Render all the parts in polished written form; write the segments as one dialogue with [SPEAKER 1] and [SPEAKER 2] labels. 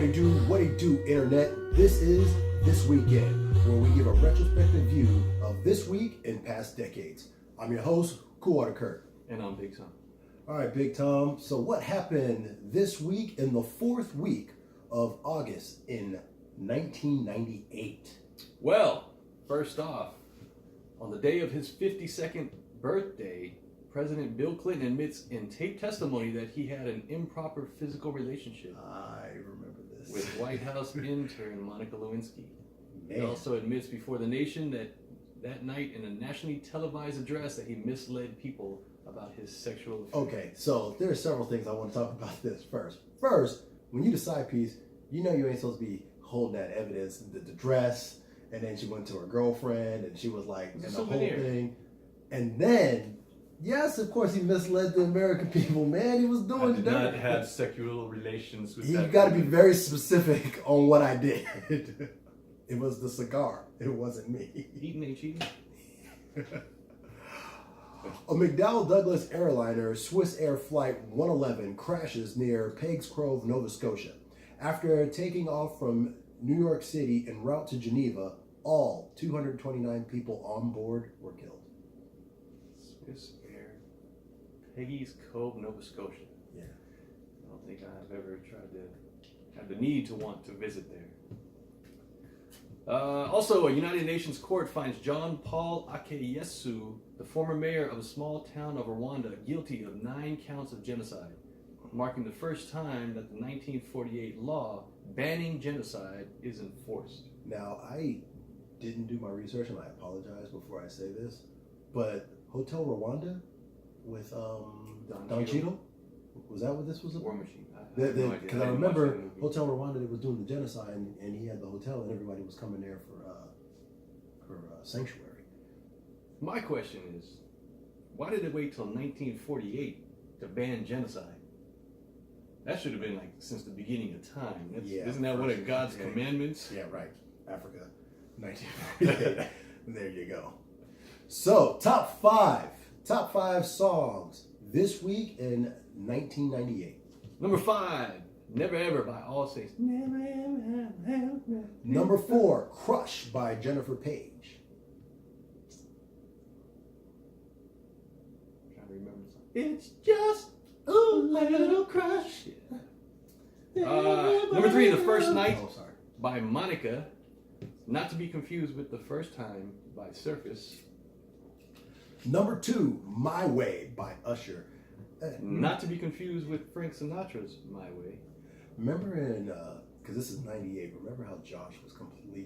[SPEAKER 1] What it do, Internet? This is This Weekend, where we give a retrospective view of this week and past decades. I'm your host, Coowada Curt.
[SPEAKER 2] And I'm Big Tom.
[SPEAKER 1] All right, Big Tom. So what happened this week in the fourth week of August in 1998?
[SPEAKER 2] Well, first off, on the day of his 52nd birthday, President Bill Clinton admits in tape testimony that he had an improper physical relationship
[SPEAKER 1] I remember this.
[SPEAKER 2] with White House intern Monica Lewinsky.
[SPEAKER 1] Man.
[SPEAKER 2] He also admits before the nation that night in a nationally televised address that he misled people about his sexual affair.
[SPEAKER 1] Okay, so there are several things I want to talk about this first. First, when you decide piece, you know you ain't supposed to be holding that evidence, the dress, and then she went to her girlfriend, and she was like, and the whole thing. And then, yes, of course, he misled the American people, man. He was doing
[SPEAKER 2] I did not have sexual relations with that.
[SPEAKER 1] You got to be very specific on what I did. It was the cigar. It wasn't me.
[SPEAKER 2] Eating ain't cheating.
[SPEAKER 1] A McDonnell Douglas airliner Swiss Air Flight 111 crashes near Peggs Cove, Nova Scotia. After taking off from New York City en route to Geneva, all 229 people on board were killed.
[SPEAKER 2] Swiss Air, Peggy's Cove, Nova Scotia.
[SPEAKER 1] Yeah.
[SPEAKER 2] I don't think I've ever tried to have the need to want to visit there. Also, a United Nations court finds John Paul Akeyesu, the former mayor of a small town of Rwanda, guilty of 9 counts of genocide, marking the first time that the 1948 law banning genocide is enforced.
[SPEAKER 1] Now, I didn't do my research, and I apologize before I say this, but Hotel Rwanda with Don Cheadle? Was that what this was about?
[SPEAKER 2] War Machine.
[SPEAKER 1] Because I remember Hotel Rwanda, they was doing the genocide, and he had the hotel, and everybody was coming there for sanctuary.
[SPEAKER 2] My question is, why did it wait till 1948 to ban genocide? That should have been like since the beginning of time. Isn't that one of God's commandments?
[SPEAKER 1] Yeah, right. Africa, 1948. There you go. So, top five songs this week in 1998.
[SPEAKER 2] Number 5, Never Ever by All Saints. Never ever.
[SPEAKER 1] Number 4, Crush by Jennifer Page.
[SPEAKER 2] I'm trying to remember the song. It's just a little crush. Number 3, The First Night by Monica. Not to be confused with The First Time by Circus.
[SPEAKER 1] Number 2, My Way by Usher.
[SPEAKER 2] Not to be confused with Frank Sinatra's My Way.
[SPEAKER 1] Remember because this is 98, remember how Josh was he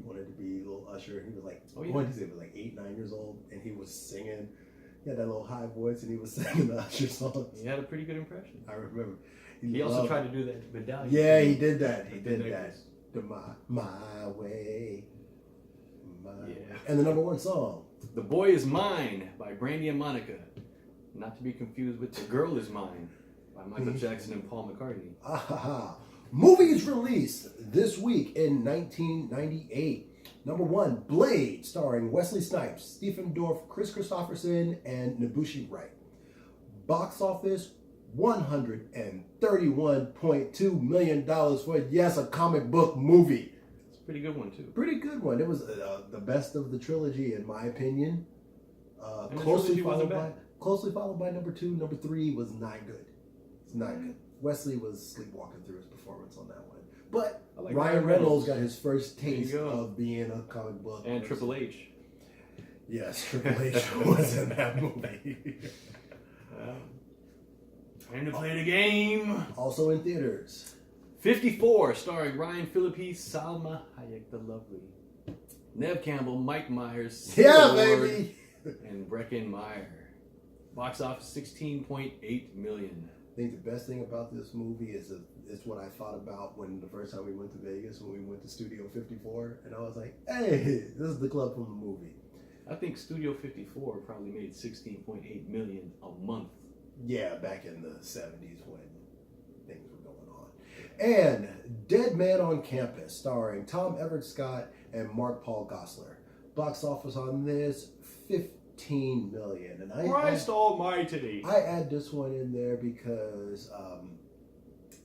[SPEAKER 1] wanted to be a little Usher. He was like, he was like 8, 9 years old, and he was singing. He had that little high voice, and he was singing the Usher songs.
[SPEAKER 2] He had a pretty good impression.
[SPEAKER 1] I remember.
[SPEAKER 2] He also tried to do that medallion.
[SPEAKER 1] Yeah, he did that. He did that. The My Way. And the number 1 song,
[SPEAKER 2] The Boy Is Mine by Brandy and Monica. Not to be confused with The Girl Is Mine by Michael Jackson and Paul McCartney.
[SPEAKER 1] Movies released this week in 1998. Number 1, Blade, starring Wesley Snipes, Stephen Dorff, Chris Christopherson, and Nabushi Wright. Box office, $131.2 million for, a comic book movie.
[SPEAKER 2] It's a pretty good one, too.
[SPEAKER 1] Pretty good one. It was the best of the trilogy, in my opinion.
[SPEAKER 2] Closely
[SPEAKER 1] followed by number 2. Number 3 was not good. It's not good. Wesley was sleepwalking through his performance on that one. But like Ryan Reynolds got his first taste of being a comic book.
[SPEAKER 2] And person. Triple H.
[SPEAKER 1] Yes, Triple H was in that movie.
[SPEAKER 2] Time to play the game.
[SPEAKER 1] Also in theaters.
[SPEAKER 2] 54, starring Ryan Phillippe, Salma Hayek the Lovely, Nev Campbell, Mike Myers,
[SPEAKER 1] baby,
[SPEAKER 2] and Breckin Meyer. Box office $16.8 million.
[SPEAKER 1] I think the best thing about this movie is it's what I thought about when the first time we went to Vegas, when we went to Studio 54, and I was like, hey, this is the club from the movie.
[SPEAKER 2] I think Studio 54 probably made $16.8 million a month.
[SPEAKER 1] Yeah, back in the 70s when things were going on. And Dead Man on Campus, starring Tom Everett Scott and Mark Paul Gosselaar. Box office on this, $15 million. And
[SPEAKER 2] Christ almighty.
[SPEAKER 1] I add this one in there because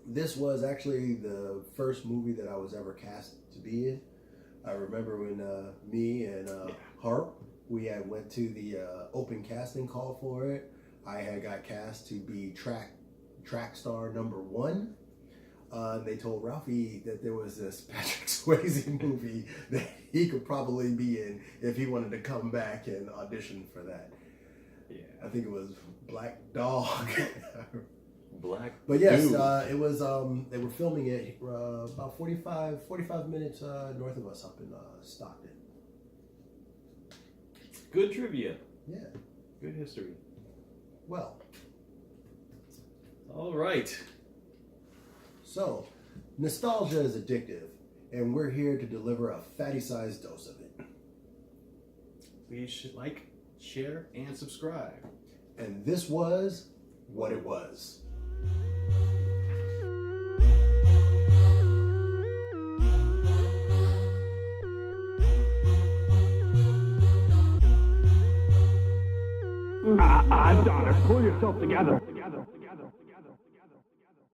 [SPEAKER 1] This was actually the first movie that I was ever cast to be in. I remember when me and Harp, we had went to the open casting call for it. I had got cast to be track star number 1. They told Ralphie that there was this Patrick Swayze movie that he could probably be in if he wanted to come back and audition for that.
[SPEAKER 2] Yeah.
[SPEAKER 1] I think it was Black Dog.
[SPEAKER 2] Black.
[SPEAKER 1] But yes,
[SPEAKER 2] Dude.
[SPEAKER 1] it was. They were filming it about 45 minutes north of us up in Stockton.
[SPEAKER 2] Good trivia.
[SPEAKER 1] Yeah.
[SPEAKER 2] Good history.
[SPEAKER 1] Well.
[SPEAKER 2] All right.
[SPEAKER 1] So, nostalgia is addictive, and we're here to deliver a fatty-sized dose of it.
[SPEAKER 2] Please should like, share, and subscribe.
[SPEAKER 1] And this was what it was.
[SPEAKER 3] Donna, pull yourself together.